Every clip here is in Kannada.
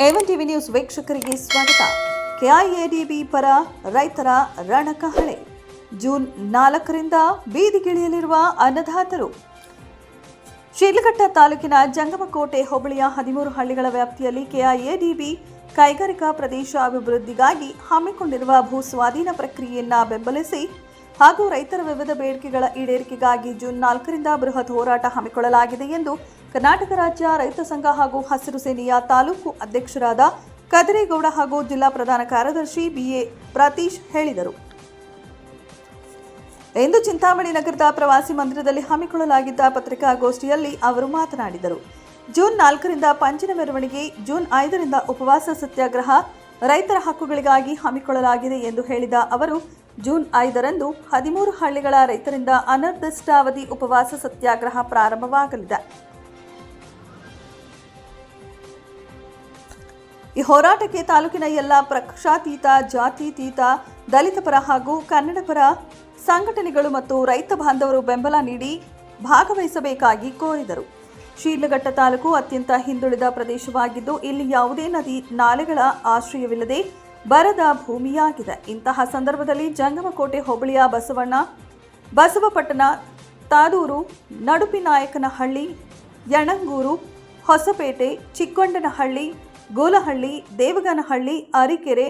A1 ಟಿವಿ ನ್ಯೂಸ್ ವೀಕ್ಷಕರಿಗೆ ಸ್ವಾಗತ. ಕೆಐಎಡಿಬಿ ಪರ ರೈತರ ರಣಕಹಳೆ. ಜೂನ್ 4ರಿಂದ ಬೀದಿಗಿಳಿಯಲಿರುವ ಅನ್ನದಾತರು. ಶಿಡ್ಲಘಟ್ಟ ತಾಲೂಕಿನ ಜಂಗಮಕೋಟೆ ಹೋಬಳಿಯ 13 ಹಳ್ಳಿಗಳ ವ್ಯಾಪ್ತಿಯಲ್ಲಿ ಕೆಐಎಡಿಬಿ ಕೈಗಾರಿಕಾ ಪ್ರದೇಶ ಅಭಿವೃದ್ಧಿಗಾಗಿ ಹಮ್ಮಿಕೊಂಡಿರುವ ಭೂ ಸ್ವಾಧೀನ ಪ್ರಕ್ರಿಯೆಯನ್ನು ಬೆಂಬಲಿಸಿ ಹಾಗೂ ರೈತರ ವಿವಿಧ ಬೇಡಿಕೆಗಳ ಈಡೇರಿಕೆಗಾಗಿ ಜೂನ್ 4ರಿಂದ ಬೃಹತ್ ಹೋರಾಟ ಹಮ್ಮಿಕೊಳ್ಳಲಾಗಿದೆ ಎಂದು ಕರ್ನಾಟಕ ರಾಜ್ಯ ರೈತ ಸಂಘ ಹಾಗೂ ಹಸಿರು ಸೇನೆಯ ತಾಲೂಕು ಅಧ್ಯಕ್ಷರಾದ ಕದರೇಗೌಡ ಹಾಗೂ ಜಿಲ್ಲಾ ಪ್ರಧಾನ ಕಾರ್ಯದರ್ಶಿ ಬಿಎ ಪ್ರತೀಶ್ ಹೇಳಿದರು. ಇಂದು ಚಿಂತಾಮಣಿ ನಗರದ ಪ್ರವಾಸಿ ಮಂದಿರದಲ್ಲಿ ಹಮ್ಮಿಕೊಳ್ಳಲಾಗಿದ್ದ ಪತ್ರಿಕಾಗೋಷ್ಠಿಯಲ್ಲಿ ಅವರು ಮಾತನಾಡಿದರು. ಜೂನ್ 4ರಿಂದ ಪಂಜಿನ ಮೆರವಣಿಗೆ, ಜೂನ್ 5ರಿಂದ ಉಪವಾಸ ಸತ್ಯಾಗ್ರಹ ರೈತರ ಹಕ್ಕುಗಳಿಗಾಗಿ ಹಮ್ಮಿಕೊಳ್ಳಲಾಗಿದೆ ಎಂದು ಹೇಳಿದ ಅವರು, ಜೂನ್ 5ರಂದು 13 ಹಳ್ಳಿಗಳ ರೈತರಿಂದ ಅನಿರ್ದಿಷ್ಟಾವಧಿ ಉಪವಾಸ ಸತ್ಯಾಗ್ರಹ ಪ್ರಾರಂಭವಾಗಲಿದೆ. ಈ ಹೋರಾಟಕ್ಕೆ ತಾಲೂಕಿನ ಎಲ್ಲ ಪಕ್ಷಾತೀತ, ಜಾತ್ಯತೀತ, ದಲಿತ ಪರ ಹಾಗೂ ಕನ್ನಡ ಪರ ಸಂಘಟನೆಗಳು ಮತ್ತು ರೈತ ಬಾಂಧವರು ಬೆಂಬಲ ನೀಡಿ ಭಾಗವಹಿಸಬೇಕಾಗಿ ಕೋರಿದರು. ಶಿಡ್ಲಘಟ್ಟ ತಾಲೂಕು ಅತ್ಯಂತ ಹಿಂದುಳಿದ ಪ್ರದೇಶವಾಗಿದ್ದು, ಇಲ್ಲಿ ಯಾವುದೇ ನದಿ ನಾಲೆಗಳ ಆಶ್ರಯವಿಲ್ಲದೆ ಬರದ ಭೂಮಿಯಾಗಿದೆ. ಇಂತಹ ಸಂದರ್ಭದಲ್ಲಿ ಜಂಗಮಕೋಟೆ ಹೋಬಳಿಯ ಬಸವಪಟ್ಟಣ, ತಾದೂರು, ನಡುಪಿನಾಯಕನಹಳ್ಳಿ, ಯಣಂಗೂರು, ಹೊಸಪೇಟೆ, ಚಿಕ್ಕೊಂಡನಹಳ್ಳಿ, ಗೋಲಹಳ್ಳಿ, ದೇವಗನಹಳ್ಳಿ, ಅರಿಕೆರೆ,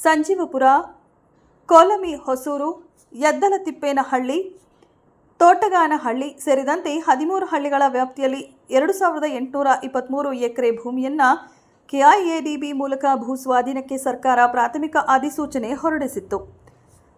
ಸಂಜೀವಪುರ, ಕೋಲಮಿ ಹೊಸೂರು, ಯದ್ದಲತಿಪ್ಪೇನಹಳ್ಳಿ, ತೋಟಗಾನಹಳ್ಳಿ ಸೇರಿದಂತೆ 13 ಹಳ್ಳಿಗಳ ವ್ಯಾಪ್ತಿಯಲ್ಲಿ 2823 ಎಕರೆ ಭೂಮಿಯನ್ನು ಕೆಐಎಡಿಬಿ ಮೂಲಕ ಭೂ ಸ್ವಾಧೀನಕ್ಕೆ ಸರ್ಕಾರ ಪ್ರಾಥಮಿಕ ಅಧಿಸೂಚನೆ ಹೊರಡಿಸಿತ್ತು.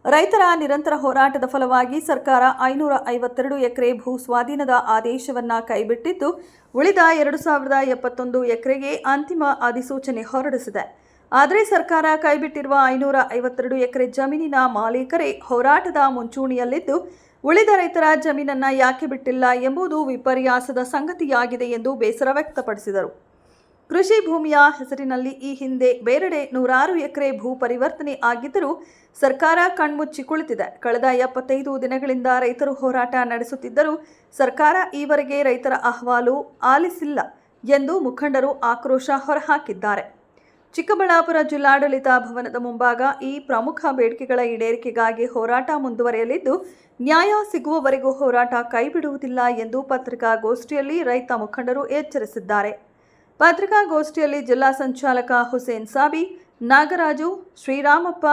ರೈತರ ನಿರಂತರ ಹೋರಾಟದ ಫಲವಾಗಿ ಸರ್ಕಾರ 552 ಎಕರೆ ಭೂ ಸ್ವಾಧೀನದ ಆದೇಶವನ್ನು ಕೈಬಿಟ್ಟಿದ್ದು, ಉಳಿದ 2071 ಎಕರೆಗೆ ಅಂತಿಮ ಅಧಿಸೂಚನೆ ಹೊರಡಿಸಿದೆ. ಆದರೆ ಸರ್ಕಾರ ಕೈಬಿಟ್ಟಿರುವ 552 ಎಕರೆ ಜಮೀನಿನ ಮಾಲೀಕರೇ ಹೋರಾಟದ ಮುಂಚೂಣಿಯಲ್ಲಿದ್ದು, ಉಳಿದ ರೈತರ ಜಮೀನನ್ನು ಯಾಕೆ ಬಿಟ್ಟಿಲ್ಲ ಎಂಬುದು ವಿಪರ್ಯಾಸದ ಸಂಗತಿಯಾಗಿದೆ ಎಂದು ಬೇಸರ ವ್ಯಕ್ತಪಡಿಸಿದರು. ಕೃಷಿ ಭೂಮಿಯ ಹೆಸರಿನಲ್ಲಿ ಈ ಹಿಂದೆ ಬೇರೆಡೆ 106 ಎಕರೆ ಭೂ ಪರಿವರ್ತನೆ ಆಗಿದ್ದರೂ ಸರ್ಕಾರ ಕಣ್ಮುಚ್ಚಿ ಕುಳಿತಿದೆ. ಕಳೆದ 75 ದಿನಗಳಿಂದ ರೈತರು ಹೋರಾಟ ನಡೆಸುತ್ತಿದ್ದರೂ ಸರ್ಕಾರ ಈವರೆಗೆ ರೈತರ ಅಹವಾಲು ಆಲಿಸಿಲ್ಲ ಎಂದು ಮುಖಂಡರು ಆಕ್ರೋಶ ಹೊರಹಾಕಿದ್ದಾರೆ. ಚಿಕ್ಕಬಳ್ಳಾಪುರ ಜಿಲ್ಲಾಡಳಿತ ಭವನದ ಮುಂಭಾಗ ಈ ಪ್ರಮುಖ ಬೇಡಿಕೆಗಳ ಈಡೇರಿಕೆಗಾಗಿ ಹೋರಾಟ ಮುಂದುವರೆಯಲಿದ್ದು, ನ್ಯಾಯ ಸಿಗುವವರೆಗೂ ಹೋರಾಟ ಕೈಬಿಡುವುದಿಲ್ಲ ಎಂದು ಪತ್ರಿಕಾಗೋಷ್ಠಿಯಲ್ಲಿ ರೈತ ಮುಖಂಡರು ಎಚ್ಚರಿಸಿದ್ದಾರೆ. ಪತ್ರಿಕಾಗೋಷ್ಠಿಯಲ್ಲಿ ಜಿಲ್ಲಾ ಸಂಚಾಲಕ ಹುಸೇನ್ ಸಾಬಿ, ನಾಗರಾಜು, ಶ್ರೀರಾಮಪ್ಪ,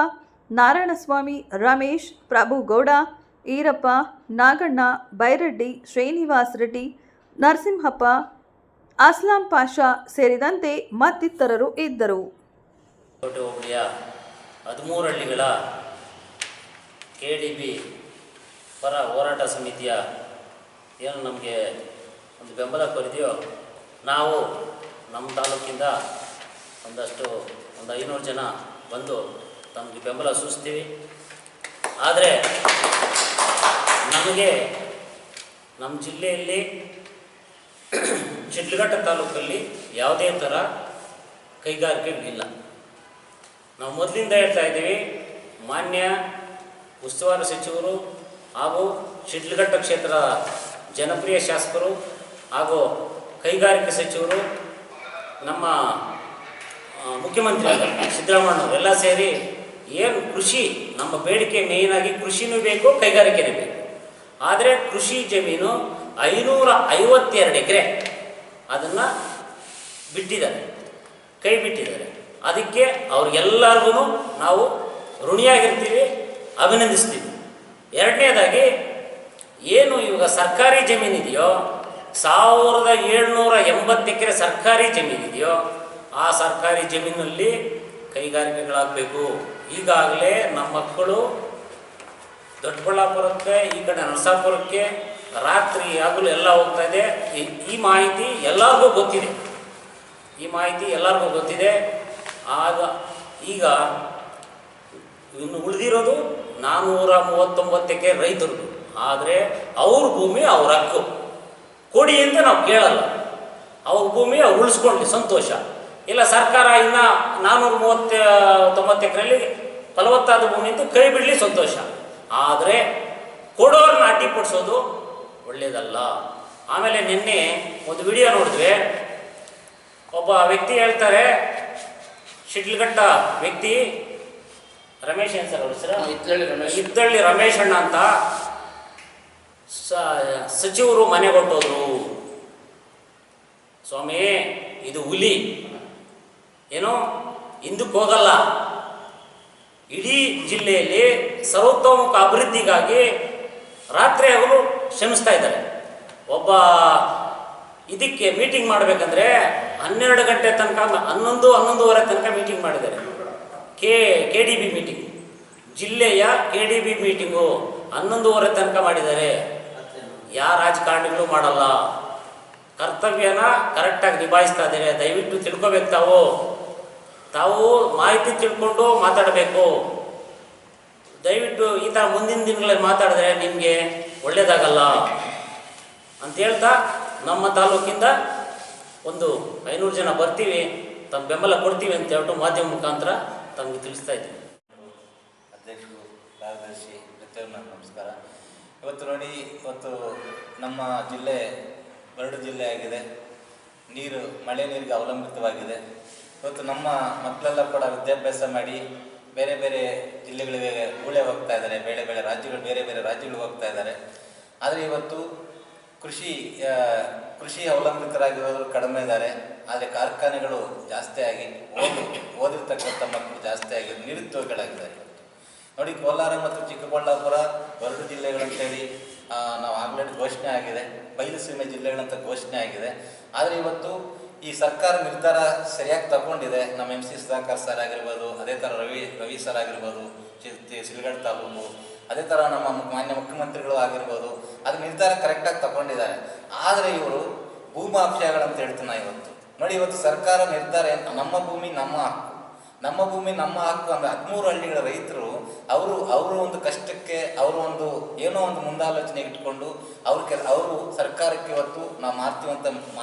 ನಾರಾಯಣಸ್ವಾಮಿ, ರಮೇಶ್, ಪ್ರಭುಗೌಡ, ಈರಪ್ಪ, ನಾಗಣ್ಣ, ಬೈರೆಡ್ಡಿ, ಶ್ರೀನಿವಾಸ್ ರೆಡ್ಡಿ, ನರಸಿಂಹಪ್ಪ, ಅಸ್ಲಾಂ ಪಾಷಾ ಸೇರಿದಂತೆ ಮತ್ತಿತರರು ಇದ್ದರು. 13 ಹಳ್ಳಿಗಳ ಕೆಡಿಬಿ ಪರ ಹೋರಾಟ ಸಮಿತಿಯ ಏನು ನಮಗೆ ಒಂದು ಬೆಂಬಲ ಕೋರಿದೆಯೋ, ನಾವು ನಮ್ಮ ತಾಲೂಕಿಂದ ಒಂದು 500 ಜನ ಬಂದು ತಮಗೆ ಬೆಂಬಲ ಸೂಚಿಸ್ತೀವಿ. ಆದರೆ ನಮಗೆ ನಮ್ಮ ಜಿಲ್ಲೆಯಲ್ಲಿ ಶಿಡ್ಲಘಟ್ಟ ತಾಲೂಕಲ್ಲಿ ಯಾವುದೇ ಥರ ಕೈಗಾರಿಕೆಗಳಿಲ್ಲ. ನಾವು ಮೊದಲಿಂದ ಹೇಳ್ತಾ ಇದ್ದೀವಿ, ಮಾನ್ಯ ಉಸ್ತುವಾರಿ ಸಚಿವರು ಹಾಗೂ ಶಿಡ್ಲಘಟ್ಟ ಕ್ಷೇತ್ರದ ಜನಪ್ರಿಯ ಶಾಸಕರು ಹಾಗೂ ಕೈಗಾರಿಕೆ ಸಚಿವರು, ನಮ್ಮ ಮುಖ್ಯಮಂತ್ರಿ ಸಿದ್ದರಾಮಯ್ಯನವರು ಎಲ್ಲ ಸೇರಿ ಏನು ಕೃಷಿ ನಮ್ಮ ಬೇಡಿಕೆ ಮೇಯ್ನಾಗಿ ಕೃಷಿನೂ ಬೇಕು, ಕೈಗಾರಿಕೆನೂ ಬೇಕು. ಆದರೆ ಕೃಷಿ ಜಮೀನು 552 ಎಕರೆ ಅದನ್ನು ಬಿಟ್ಟಿದ್ದಾರೆ, ಕೈ ಬಿಟ್ಟಿದ್ದಾರೆ. ಅದಕ್ಕೆ ಅವ್ರಿಗೆಲ್ಲರಿಗೂ ನಾವು ಋಣಿಯಾಗಿರ್ತೀವಿ, ಅಭಿನಂದಿಸ್ತೀವಿ. ಎರಡನೇದಾಗಿ ಏನು ಇವಾಗ ಸರ್ಕಾರಿ ಜಮೀನಿದೆಯೋ, 1780 ಎಕರೆ ಸರ್ಕಾರಿ ಜಮೀನಿದೆಯೋ, ಆ ಸರ್ಕಾರಿ ಜಮೀನಲ್ಲಿ ಕೈಗಾರಿಕೆಗಳಾಗಬೇಕು. ಈಗಾಗಲೇ ನಮ್ಮ ಮಕ್ಕಳು ದೊಡ್ಡಬಳ್ಳಾಪುರಕ್ಕೆ, ಈ ಕಡೆ ನರಸಾಪುರಕ್ಕೆ ರಾತ್ರಿ ಹಗಲು ಎಲ್ಲ ಹೋಗ್ತಾ ಇದೆ. ಈ ಮಾಹಿತಿ ಎಲ್ಲರಿಗೂ ಗೊತ್ತಿದೆ, ಈಗ ಇನ್ನು ಉಳಿದಿರೋದು 439 ಎಕರೆ ರೈತರದು. ಆದರೆ ಅವ್ರ ಭೂಮಿ ಅವ್ರ ಹಕ್ಕು, ಕೊಡಿ ಅಂತ ನಾವು ಕೇಳಲ್ಲ. ಅವ್ರ ಭೂಮಿ ಅವ್ರು ಉಳಿಸ್ಕೊಳ್ಳಿ, ಸಂತೋಷ. ಇಲ್ಲ ಸರ್ಕಾರ ಇನ್ನು 439 ಎಕರೆಯಲ್ಲಿ ಫಲವತ್ತಾದ ಭೂಮಿ ಅಂತ ಕೈ ಬಿಡಲಿ, ಸಂತೋಷ. ಆದರೆ ಕೊಡೋರನ್ನ ಅಡ್ಡಿಪಡಿಸೋದು ಒಳ್ಳೆಯದಲ್ಲ. ಆಮೇಲೆ ನಿನ್ನೆ ಒಂದು ವಿಡಿಯೋ ನೋಡಿದ್ವಿ, ಒಬ್ಬ ವ್ಯಕ್ತಿ ಹೇಳ್ತಾರೆ ಶಿಡ್ಲಘಟ್ಟ ವ್ಯಕ್ತಿ ರಮೇಶ್ ಏನು ಸರ್ ಅವ್ರ ಹೆಸರು? ಇದ್ದಳ್ಳಿ ರಮೇಶ್. ಇದ್ದಳ್ಳಿ ರಮೇಶ್ ಅಣ್ಣ ಅಂತ ಸಚಿವರು ಮನೆಗೊಟ್ಟೋದ್ರು. ಸ್ವಾಮಿ, ಇದು ಹುಲಿ ಏನೋ ಹಿಂದಕ್ಕೆ ಹೋಗಲ್ಲ. ಇಡೀ ಜಿಲ್ಲೆಯಲ್ಲಿ ಸರ್ವತೋಮುಖ ಅಭಿವೃದ್ಧಿಗಾಗಿ ರಾತ್ರಿ ಹಗಲು ಶ್ರಮಿಸ್ತಾ ಇದ್ದಾರೆ. ಒಬ್ಬ ಇದಕ್ಕೆ ಮೀಟಿಂಗ್ ಮಾಡಬೇಕಂದ್ರೆ 12 ಗಂಟೆ ತನಕ 11:30 ತನಕ ಮೀಟಿಂಗ್ ಮಾಡಿದ್ದಾರೆ. KDB ಮೀಟಿಂಗ್, ಜಿಲ್ಲೆಯ KDB ಮೀಟಿಂಗು 11:30 ತನಕ ಮಾಡಿದ್ದಾರೆ. ಯಾವ ರಾಜಕಾರಣಿಗಳು ಮಾಡಲ್ಲ, ಕರ್ತವ್ಯನ ಕರೆಕ್ಟಾಗಿ ನಿಭಾಯಿಸ್ತಾ ಇದ್ದಾರೆ. ದಯವಿಟ್ಟು ತಿಳ್ಕೊಬೇಕು. ತಾವು ಮಾಹಿತಿ ತಿಳ್ಕೊಂಡು ಮಾತಾಡಬೇಕು. ದಯವಿಟ್ಟು ಈ ಥರ ಮುಂದಿನ ದಿನಗಳಲ್ಲಿ ಮಾತಾಡಿದ್ರೆ ನಿಮಗೆ ಒಳ್ಳೆಯದಾಗಲ್ಲ ಅಂತ ಹೇಳ್ತಾ, ನಮ್ಮ ತಾಲೂಕಿಂದ ಒಂದು 500 ಜನ ಬರ್ತೀವಿ, ತಮ್ಮ ಬೆಂಬಲ ಕೊಡ್ತೀವಿ ಅಂತ ಹೇಳ್ಬಿಟ್ಟು ಮಾಧ್ಯಮ ಮುಖಾಂತರ ತಮಗೆ ತಿಳಿಸ್ತಾ ಇದ್ದೀವಿ. ಅಧ್ಯಕ್ಷರು, ಕಾರ್ಯದರ್ಶಿ ಪ್ರತಿಯೊಬ್ಬರು ನಮಸ್ಕಾರ. ಇವತ್ತು ನೋಡಿ, ಇವತ್ತು ನಮ್ಮ ಜಿಲ್ಲೆ ಬರಡು ಜಿಲ್ಲೆ ಆಗಿದೆ. ಮಳೆ ನೀರಿಗೆ ಅವಲಂಬಿತವಾಗಿದೆ. ಇವತ್ತು ನಮ್ಮ ಮಕ್ಕಳೆಲ್ಲ ಕೂಡ ವಿದ್ಯಾಭ್ಯಾಸ ಮಾಡಿ ಬೇರೆ ಬೇರೆ ಜಿಲ್ಲೆಗಳಿಗೆ ಊಳೆ ಹೋಗ್ತಾ ಇದ್ದಾರೆ, ಬೇರೆ ಬೇರೆ ರಾಜ್ಯಗಳು ಹೋಗ್ತಾ ಇದ್ದಾರೆ. ಆದರೆ ಇವತ್ತು ಕೃಷಿ ಅವಲಂಬಿತರಾಗಿರೋರು ಕಡಿಮೆ ಇದ್ದಾರೆ. ಆದರೆ ಕಾರ್ಖಾನೆಗಳು ಜಾಸ್ತಿ ಆಗಿ ಓದಿರ್ತಕ್ಕಂಥ ಮಕ್ಕಳು ಜಾಸ್ತಿ ಆಗಿ ನಿರುದ್ಯೋಗಿಗಳಾಗಿದ್ದಾರೆ. ನೋಡಿ, ಕೋಲಾರ ಮತ್ತು ಚಿಕ್ಕಬಳ್ಳಾಪುರ ಬರಡು ಜಿಲ್ಲೆಗಳಂತೇಳಿ ನಾವು ಆಗಲೇ ಘೋಷಣೆ ಆಗಿದೆ, ಬಯಲು ಸೀಮೆ ಜಿಲ್ಲೆಗಳಂತ ಘೋಷಣೆ ಆಗಿದೆ. ಆದರೆ ಇವತ್ತು ಈ ಸರ್ಕಾರ ನಿರ್ಧಾರ ಸರಿಯಾಗಿ ತಗೊಂಡಿದೆ. ನಮ್ಮ MC ಸುಧಾಕರ್ ಸರ್ ಆಗಿರ್ಬೋದು, ಅದೇ ಥರ ರವಿ ಸರ್ ಆಗಿರ್ಬೋದು, ಶಿಲ್ಘಟ್ಟ ತಾಲೂಕು, ಅದೇ ಥರ ನಮ್ಮ ಮಾನ್ಯ ಮುಖ್ಯಮಂತ್ರಿಗಳು ಆಗಿರ್ಬೋದು, ಅದು ನಿರ್ಧಾರ ಕರೆಕ್ಟಾಗಿ ತಗೊಂಡಿದ್ದಾರೆ. ಆದರೆ ಇವರು ಭೂಮಾಫಿಯಾಗಳಂತ ಹೇಳ್ತಾನೆ. ಇವತ್ತು ನೋಡಿ, ಇವತ್ತು ಸರ್ಕಾರ ನಿರ್ಧಾರ ನಮ್ಮ ಭೂಮಿ ನಮ್ಮ ಹಕ್ಕು ಅಂದ್ರೆ 13 ಹಳ್ಳಿಗಳ ರೈತರು ಅವರು ಒಂದು ಕಷ್ಟಕ್ಕೆ ಏನೋ ಒಂದು ಮುಂದಾಲೋಚನೆ ಇಟ್ಕೊಂಡು ಅವರು ಸರ್ಕಾರಕ್ಕೆ ಇವತ್ತು ನಾವು ಮಾರ್ತೀವಂತ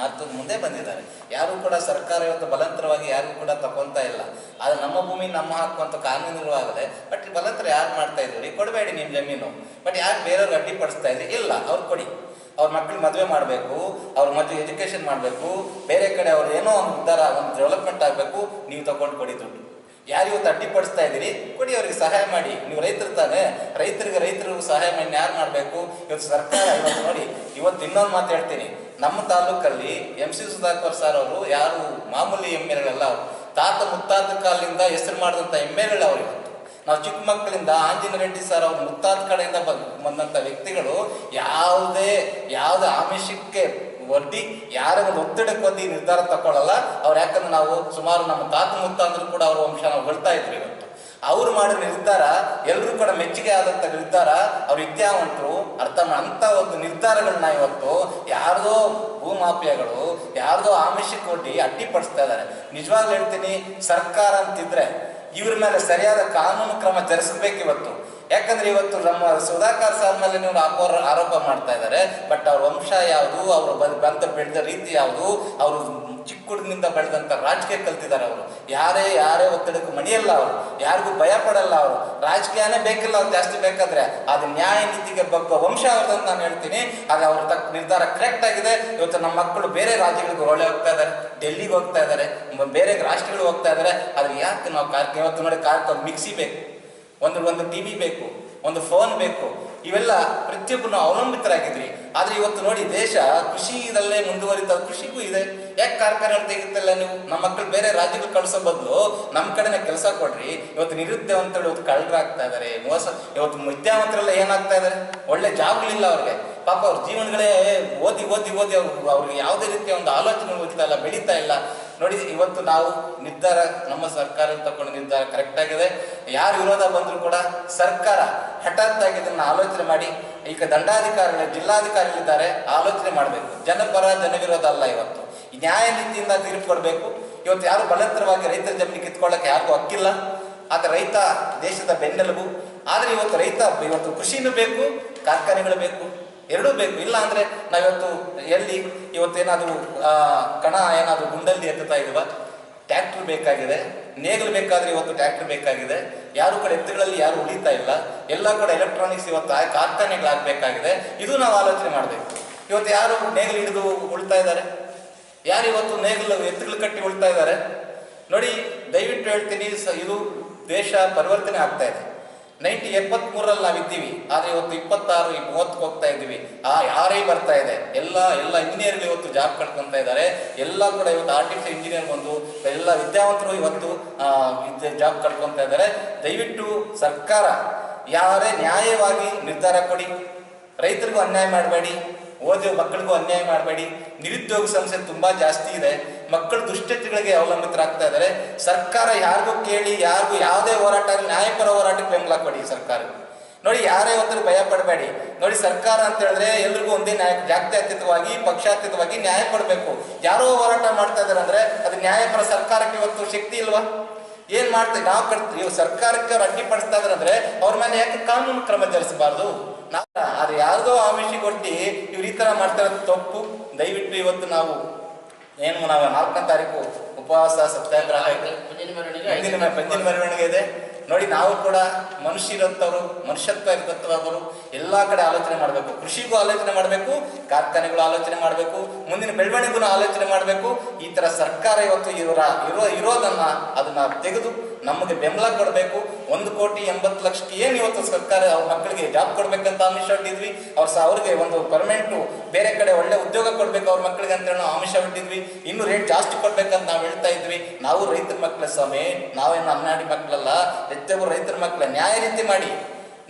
ಮುಂದೆ ಬಂದಿದ್ದಾರೆ. ಯಾರು ಕೂಡ ಸರ್ಕಾರ ಇವತ್ತು ಬಲಂತರವಾಗಿ ಯಾರಿಗೂ ಕೂಡ ತಗೊಂತಾ ಇಲ್ಲ. ಆದರೆ ನಮ್ಮ ಭೂಮಿ ನಮ್ಮ ಹಕ್ಕು ಅಂತ ಕಾನೂನಿರುವಾಗಲೇ ಬಟ್ ಬಲಂತರ ಯಾರು ಮಾಡ್ತಾ ಇದ್ರಿ, ಕೊಡಬೇಡಿ ನಿಮ್ಮ ಜಮೀನು, ಬಟ್ ಯಾರು ಬೇರೆಯವ್ರಿಗೆ ಅಡ್ಡಿಪಡಿಸ್ತಾ ಇದ್ರಿ, ಇಲ್ಲ ಅವ್ರು ಕೊಡಿ. ಅವ್ರ ಮಕ್ಳು ಮದುವೆ ಮಾಡಬೇಕು, ಅವ್ರ ಮದುವೆ ಎಜುಕೇಷನ್ ಮಾಡಬೇಕು, ಬೇರೆ ಕಡೆ ಅವ್ರು ಏನೋ ಒಂದು ಒಂದು ಡೆವಲಪ್ಮೆಂಟ್ ಆಗಬೇಕು, ನೀವು ತಗೊಂಡು ಕೊಡಿ ದುಡ್ಡು. ಯಾರು ಇವತ್ತು ಅಡ್ಡಿಪಡಿಸ್ತಾ ಇದ್ದೀರಿ, ಕೊಡಿ, ಅವ್ರಿಗೆ ಸಹಾಯ ಮಾಡಿ. ನೀವು ರೈತರು ತಾನೆ, ರೈತರಿಗೂ ಸಹಾಯ ಮಾಡಿ ಯಾರು ಮಾಡಬೇಕು? ಇವತ್ತು ಸರ್ಕಾರ ಇವತ್ತು ನೋಡಿ, ಇವತ್ತು ಇನ್ನೊಂದು ಮಾತು ಹೇಳ್ತೀನಿ. ನಮ್ಮ ತಾಲೂಕಲ್ಲಿ MC ಸುಧಾಕರ್ ಸರ್ ಅವರು ಯಾರು ಮಾಮೂಲಿ MLAಗಳಲ್ಲ, ಅವರು ತಾತ ಮುತ್ತಾತ ಕಾಲದಿಂದ ಹೆಸರು ಮಾಡಿದಂಥ MLAಗಳು ಅವರು. ಇವತ್ತು ನಾವು ಚಿಕ್ಕ ಮಕ್ಕಳಿಂದ ಆಂಜನೇಯ ರೆಡ್ಡಿ ಸರ್ ಅವ್ರ ಮುತ್ತಾದ ಕಡೆಯಿಂದ ಬಂದಂಥ ವ್ಯಕ್ತಿಗಳು ಯಾವುದೇ ಆಮಿಷಕ್ಕೆ ಒಡ್ಡಿ ಯಾರ ಒಂದು ಒತ್ತಡಕ್ಕೆ ಒದ್ದಿ ನಿರ್ಧಾರ ತಗೊಳ್ಳಲ್ಲ ಅವ್ರು. ಯಾಕಂದ್ರೆ ನಾವು ಸುಮಾರು ನಮ್ಮ ತಾತ ಮುತ್ತ ಅಂದ್ರೂ ಕೂಡ ಅವ್ರ ವಂಶ ನಾವು ಹೊಳ್ತಾ ಇದ್ವಿ. ಇವತ್ತು ಅವ್ರು ಮಾಡಿದ ನಿರ್ಧಾರ ಎಲ್ಲರೂ ಕೂಡ ಮೆಚ್ಚುಗೆ ಆದಂಥ ನಿರ್ಧಾರ. ಅವ್ರ ವಿದ್ಯಾವಂತರು ಅಂತ ಒಂದು ನಿರ್ಧಾರಗಳನ್ನ ಇವತ್ತು ಯಾರ್ದೋ ಭೂಮಾಫಿಯಾಗಳು ಯಾರ್ದೋ ಆಮಿಷಕ್ಕೆ ಒಡ್ಡಿ ಅಡ್ಡಿಪಡಿಸ್ತಾ ಇದ್ದಾರೆ. ನಿಜವಾಗ್ಲೂ ಹೇಳ್ತೀನಿ, ಸರ್ಕಾರ ಅಂತಿದ್ರೆ ಇವ್ರ ಮೇಲೆ ಸರಿಯಾದ ಕಾನೂನು ಕ್ರಮ ಜರುಗಿಸ್ಬೇಕು ಇವತ್ತು. ಯಾಕಂದ್ರೆ ಇವತ್ತು ನಮ್ಮ ಸುಧಾಕರ್ ಸರ್ ಮೇಲೆ ನೀವು ಆರೋಪ ಮಾಡ್ತಾ ಇದ್ದಾರೆ, ಬಟ್ ಅವ್ರ ವಂಶ ಯಾವುದು, ಅವರು ಬೆಳೆದ ರೀತಿ ಯಾವುದು, ಅವರು ಚಿಕ್ಕ ಹುಡುಗನಿಂದ ಬೆಳೆದಂತ ರಾಜಕೀಯ ಕಲ್ತಿದ್ದಾರೆ. ಅವರು ಯಾರೇ ಒತ್ತಡಕ್ಕೂ ಮಣಿಯಲ್ಲ, ಅವರು ಯಾರಿಗೂ ಭಯ ಪಡಲ್ಲ. ಅವರು ರಾಜಕೀಯನೇ ಬೇಕಿಲ್ಲ, ಅವ್ರು ಜಾಸ್ತಿ ಬೇಕಾದ್ರೆ ಅದು ನ್ಯಾಯ ನೀತಿಗೆ ಬಗ್ಗ ವಂಶ ಅವ್ರದಂತ ನಾನು ಹೇಳ್ತೀನಿ. ಆಗ ಅವ್ರ ನಿರ್ಧಾರ ಕರೆಕ್ಟ್ ಆಗಿದೆ. ಇವತ್ತು ನಮ್ಮ ಮಕ್ಕಳು ಬೇರೆ ರಾಜ್ಯಗಳಿಗೆ ಹೊಳೆ ಹೋಗ್ತಾ ಇದ್ದಾರೆ, ಡೆಲ್ಲಿಗೆ ಹೋಗ್ತಾ ಇದ್ದಾರೆ, ಬೇರೆ ರಾಷ್ಟ್ರಗಳಿಗೆ ಹೋಗ್ತಾ ಇದ್ದಾರೆ. ಆದ್ರೆ ಯಾಕೆ ನಾವು ಇವತ್ತು ನೋಡಿ ಮಿಕ್ಸಿ ಬೇಕು, ಒಂದು TV ಬೇಕು, ಒಂದು ಫೋನ್ ಬೇಕು, ಇವೆಲ್ಲ ಪ್ರತಿಯೊಬ್ಬರು ಅವಲಂಬಿತರಾಗಿದ್ರಿ. ಆದ್ರೆ ಇವತ್ತು ನೋಡಿ, ದೇಶ ಕೃಷಿದಲ್ಲೇ ಮುಂದುವರಿತ, ಕೃಷಿಗೂ ಇದೆ. ಯಾಕೆ ಕಾರ್ಖಾನೆ ತೆಗಿತಲ್ಲ ನೀವು? ನಮ್ಮ ಮಕ್ಕಳು ಬೇರೆ ರಾಜ್ಯಗಳು ಕಳಿಸೋ ಬದಲು ನಮ್ಮ ಕಡೆನೆ ಕೆಲಸ ಕೊಡ್ರಿ. ಇವತ್ತು ನಿರುದ್ಯೋಗವಂತರು ಇವತ್ತು ಕಳ್ಳರಾಗ್ತಾ ಇದಾರೆ, ಮೋಸ. ಇವತ್ತು ವಿದ್ಯಾವಂತರೆಲ್ಲ ಏನಾಗ್ತಾ ಇದಾರೆ, ಒಳ್ಳೆ ಜಾಬ್ಗಳಿಲ್ಲ ಅವ್ರಿಗೆ. ಪಾಪ ಅವ್ರ ಜೀವನಗಳೇ ಓದಿ ಅವ್ರಿಗೆ ಯಾವುದೇ ರೀತಿಯ ಒಂದು ಆಲೋಚನೆ ಹೋಗ್ತಾ ಇಲ್ಲ, ಬೆಳೀತಾ ಇಲ್ಲ. ನೋಡಿ, ಇವತ್ತು ನಾವು ನಿರ್ಧಾರ ನಮ್ಮ ಸರ್ಕಾರ ತಗೊಂಡ ನಿರ್ಧಾರ ಕರೆಕ್ಟ್ ಆಗಿದೆ. ಯಾರು ವಿರೋಧ ಬಂದ್ರು ಕೂಡ ಸರ್ಕಾರ ಹಠಾತ್ ಆಗಿ ಇದನ್ನ ಆಲೋಚನೆ ಮಾಡಿ, ಈಗ ದಂಡಾಧಿಕಾರಿಗಳು ಜಿಲ್ಲಾಧಿಕಾರಿಗಳಿದ್ದಾರೆ, ಆಲೋಚನೆ ಮಾಡಬೇಕು. ಜನಪರ ಜನವಿರೋಧ ಅಲ್ಲ. ಇವತ್ತು ನ್ಯಾಯ ನೀತಿಯಿಂದ ತೀರ್ಪು ಕೊಡಬೇಕು. ಇವತ್ತು ಯಾರು ಬಲಂತರವಾಗಿ ರೈತರ ಜಮೀನು ಕಿತ್ಕೊಳ್ಳಕ್ಕೆ ಯಾರಿಗೂ ಹಕ್ಕಿಲ್ಲ. ಆದ್ರೆ ರೈತ ದೇಶದ ಬೆನ್ನೆಲುಬು. ಆದ್ರೆ ಇವತ್ತು ಕೃಷಿನೂ ಬೇಕು, ಕಾರ್ಖಾನೆಗಳು ಬೇಕು, ಎರಡೂ ಬೇಕು. ಇಲ್ಲ ಅಂದ್ರೆ ನಾವಿವತ್ತು ಇವತ್ತೇನಾದ್ರು ಏನಾದ್ರು ಗುಂಡಲ್ಲಿ ಎತ್ತುತ್ತಾ ಇದೀವ? ಟ್ರ್ಯಾಕ್ಟರ್ ಬೇಕಾಗಿದೆ, ನೇಗಿಲು ಬೇಕಾದ್ರೆ ಇವತ್ತು ಟ್ರ್ಯಾಕ್ಟರ್ ಬೇಕಾಗಿದೆ. ಯಾರು ಕೂಡ ಎತ್ತುಗಳಲ್ಲಿ ಯಾರು ಉಳಿತಾ ಇಲ್ಲ, ಎಲ್ಲ ಕೂಡ ಎಲೆಕ್ಟ್ರಾನಿಕ್ಸ್ ಇವತ್ತು ಕಾರ್ಖಾನೆಗಳಾಗಬೇಕಾಗಿದೆ. ಇದು ನಾವು ಆಲೋಚನೆ ಮಾಡಬೇಕು. ಇವತ್ತು ಯಾರು ನೇಗಿಲು ಹಿಡಿದು ಉಳ್ತಾ ಇದ್ದಾರೆ? ಯಾರು ಇವತ್ತು ನೇಗಿಲು ಎತ್ತುಗಳು ಕಟ್ಟಿ ಉಳ್ತಾ ಇದ್ದಾರೆ? ನೋಡಿ, ದಯವಿಟ್ಟು ಹೇಳ್ತೀನಿ, ಇದು ದೇಶ ಪರಿವರ್ತನೆ ಆಗ್ತಾ ಇದೆ. 73ರಲ್ಲಿ ನಾವಿದ್ದೀವಿ, ಆದರೆ ಇವತ್ತು 26, 30ಕ್ಕೆ ಹೋಗ್ತಾ ಇದ್ದೀವಿ. RI ಬರ್ತಾ ಇದೆ, ಎಲ್ಲ ಇಂಜಿನಿಯರ್ಗಳು ಇವತ್ತು ಜಾಬ್ ಕಳ್ಕೊತಾ ಇದ್ದಾರೆ. ಎಲ್ಲ ಕೂಡ ಇವತ್ತು ಆರ್ಟಿಫಿಷಿಯಲ್ ಇಂಜಿನಿಯರ್ ಬಂದು ಎಲ್ಲ ವಿದ್ಯಾವಂತರು ಇವತ್ತು ಜಾಬ್ ಕಳ್ಕೊತಾ ಇದ್ದಾರೆ. ದಯವಿಟ್ಟು ಸರ್ಕಾರ ಯಾರೇ ನ್ಯಾಯವಾಗಿ ನಿರ್ಧಾರ ಕೊಡಿ, ರೈತರಿಗೂ ಅನ್ಯಾಯ ಮಾಡಬೇಡಿ, ಓದಿರೋ ಮಕ್ಕಳಿಗೂ ಅನ್ಯಾಯ ಮಾಡಬೇಡಿ. ನಿರುದ್ಯೋಗ ಸಮಸ್ಯೆ ತುಂಬಾ ಜಾಸ್ತಿ ಇದೆ, ಮಕ್ಕಳು ದುಶ್ಚಟಗಳಿಗೆ ಅವಲಂಬಿತರಾಗ್ತಾ ಇದ್ದಾರೆ. ಸರ್ಕಾರ ಯಾರಿಗೂ ಕೇಳಿ, ಯಾರಿಗೂ ಯಾವುದೇ ಹೋರಾಟ, ನ್ಯಾಯಪರ ಹೋರಾಟಕ್ಕೆ ಬೆಂಬಲ ಕೊಡಿ ಸರ್ಕಾರ. ನೋಡಿ, ಯಾರೇ ಒಂದರೂ ಭಯ ಪಡಬೇಡಿ. ನೋಡಿ, ಸರ್ಕಾರ ಅಂತ ಹೇಳಿದ್ರೆ ಎಲ್ರಿಗೂ ಒಂದೇ ನ್ಯಾಯ, ಜಾತ್ಯತೀತವಾಗಿ ಪಕ್ಷಾತೀತವಾಗಿ ನ್ಯಾಯ ಕೊಡಬೇಕು. ಯಾರೋ ಹೋರಾಟ ಮಾಡ್ತಾ ಇದಾರೆ ಅಂದ್ರೆ ಅದು ನ್ಯಾಯಪರ ಸರ್ಕಾರಕ್ಕೆ ಇವತ್ತು ಶಕ್ತಿ ಇಲ್ವಾ? ಏನ್ ಮಾಡ್ತೀವಿ ನಾವು? ಸರ್ಕಾರಕ್ಕೆ ಅವ್ರು ಅಡ್ಡಿಪಡಿಸ್ತಾ ಇದಾರೆ ಅಂದ್ರೆ ಅವ್ರ ಮೇಲೆ ಯಾಕೆ ಕಾನೂನು ಕ್ರಮ ಜರುಗಿಸಬಾರ್ದು? ಅದು ಯಾರ್ದೋ ಆಮಿಷಗೊಡ್ಡಿ ಇವ್ರು ಈ ತರ ಮಾಡ್ತಾ ಇರೋದು ತಪ್ಪು. ದಯವಿಟ್ಟು ಇವತ್ತು ನಾವು 4ನೇ ತಾರೀಕು ಉಪವಾಸ ಸತ್ಯಾಗ್ರಹ, ಪಂಜಿನ ಮೆರವಣಿಗೆ ಇದೆ. ನೋಡಿ, ನಾವು ಕೂಡ ಮನುಷ್ಯರಂತವ್ರು, ಮನುಷ್ಯತ್ವ ಇರತಕ್ಕವರು ಎಲ್ಲ ಕಡೆ ಆಲೋಚನೆ ಮಾಡಬೇಕು. ಕೃಷಿಗೂ ಆಲೋಚನೆ ಮಾಡಬೇಕು, ಕಾರ್ಖಾನೆಗಳು ಆಲೋಚನೆ ಮಾಡಬೇಕು, ಮುಂದಿನ ಬೆಳವಣಿಗೆಗೂ ಆಲೋಚನೆ ಮಾಡಬೇಕು. ಈ ತರ ಸರ್ಕಾರ ಇವತ್ತು ಇರೋದನ್ನ ಅದನ್ನ ತೆಗೆದು ನಮಗೆ ಬೆಂಬಲ ಕೊಡಬೇಕು. 1,80,00,000 ಏನು ಇವತ್ತು ಸರ್ಕಾರ ಅವ್ರ ಮಕ್ಕಳಿಗೆ ಜಾಬ್ ಕೊಡ್ಬೇಕಂತ ಆಮಿಷ ಹೊಟ್ಟಿದ್ವಿ. ಅವ್ರಿಗೆ ಒಂದು ಪರ್ಮನೆಂಟು ಬೇರೆ ಕಡೆ ಒಳ್ಳೆ ಉದ್ಯೋಗ ಕೊಡ್ಬೇಕು ಅವ್ರ ಮಕ್ಕಳಿಗೆ ಅಂತ ಹೇಳಿ ಆಮಿಷ ಹೊಟ್ಟಿದ್ವಿ. ಇನ್ನು ರೇಟ್ ಜಾಸ್ತಿ ಕೊಡ್ಬೇಕಂತ ನಾವು ಹೇಳ್ತಾ ಇದ್ವಿ. ನಾವು ರೈತರ ಮಕ್ಕಳ ಸ್ವಾಮಿ, ನಾವೇನು ಅನ್ನಾಡಿ ಮಕ್ಕಳಲ್ಲ, ಹೆಚ್ಚು ರೈತರ ಮಕ್ಕಳ. ನ್ಯಾಯ ರೀತಿ ಮಾಡಿ,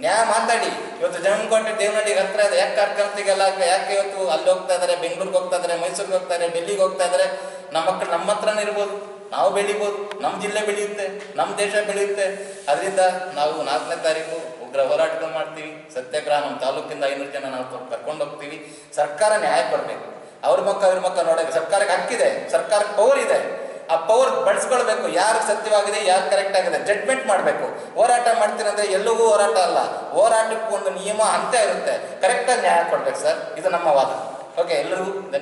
ನ್ಯಾಯ ಮಾತಾಡಿ. ಇವತ್ತು ಜಮಕೋಟೆ ದೇವನಹಳ್ಳಿಗೆ ಹತ್ರ ಇದೆ, ಯಾಕೆ ಕಾರ್ಖಾನೆಗೆಲ್ಲ ಯಾಕೆ ಇವತ್ತು ಅಲ್ಲಿ ಹೋಗ್ತಾ ಇದಾರೆ, ಬೆಂಗಳೂರಿಗೆ ಹೋಗ್ತಾ ಇದಾರೆ, ಮೈಸೂರಿಗೆ ಹೋಗ್ತಾ ಇದಾರೆ, ಡೆಲ್ಲಿಗೆ ಹೋಗ್ತಾ ಇದಾರೆ? ನಮ್ಮ ಮಕ್ಕಳು ನಮ್ಮ ಹತ್ರನೇ ಇರ್ಬೋದು, ನಾವು ಬೆಳಿಬೋದು, ನಮ್ಮ ಜಿಲ್ಲೆ ಬೆಳೆಯುತ್ತೆ, ನಮ್ಮ ದೇಶ ಬೆಳೆಯುತ್ತೆ. ಅದರಿಂದ ನಾವು 4ನೇ ತಾರೀಕು ಉಗ್ರ ಹೋರಾಟ ಮಾಡ್ತೀವಿ, ಸತ್ಯಾಗ್ರಹ. ನಮ್ಮ ತಾಲೂಕಿಂದ 500 ಜನ ನಾವು ಕರ್ಕೊಂಡು ಹೋಗ್ತೀವಿ. ಸರ್ಕಾರ ನ್ಯಾಯ ಕೊಡಬೇಕು. ಅವ್ರ ಮಕ್ಕ ನೋಡೋಕೆ ಸರ್ಕಾರಕ್ಕೆ ಹಕ್ಕಿದೆ, ಸರ್ಕಾರಕ್ಕೆ ಪವರ್ ಇದೆ. ಆ ಪವರ್ ಬಳಸ್ಕೊಳ್ಬೇಕು. ಯಾರು ಸತ್ಯವಾಗಿದೆ, ಯಾರು ಕರೆಕ್ಟ್ ಆಗಿದೆ ಜಡ್ಜ್ಮೆಂಟ್ ಮಾಡಬೇಕು. ಹೋರಾಟ ಮಾಡ್ತೀರಂದ್ರೆ ಎಲ್ಲವೂ ಹೋರಾಟ ಅಲ್ಲ, ಹೋರಾಟಕ್ಕೂ ಒಂದು ನಿಯಮ ಹಂತ ಇರುತ್ತೆ. ಕರೆಕ್ಟಾಗಿ ನ್ಯಾಯ ಕೊಡ್ಬೇಕು ಸರ್, ಇದು ನಮ್ಮ ವಾದ. ಓಕೆ, ಎಲ್ಲರಿಗೂ ಧನ್ಯವಾದ.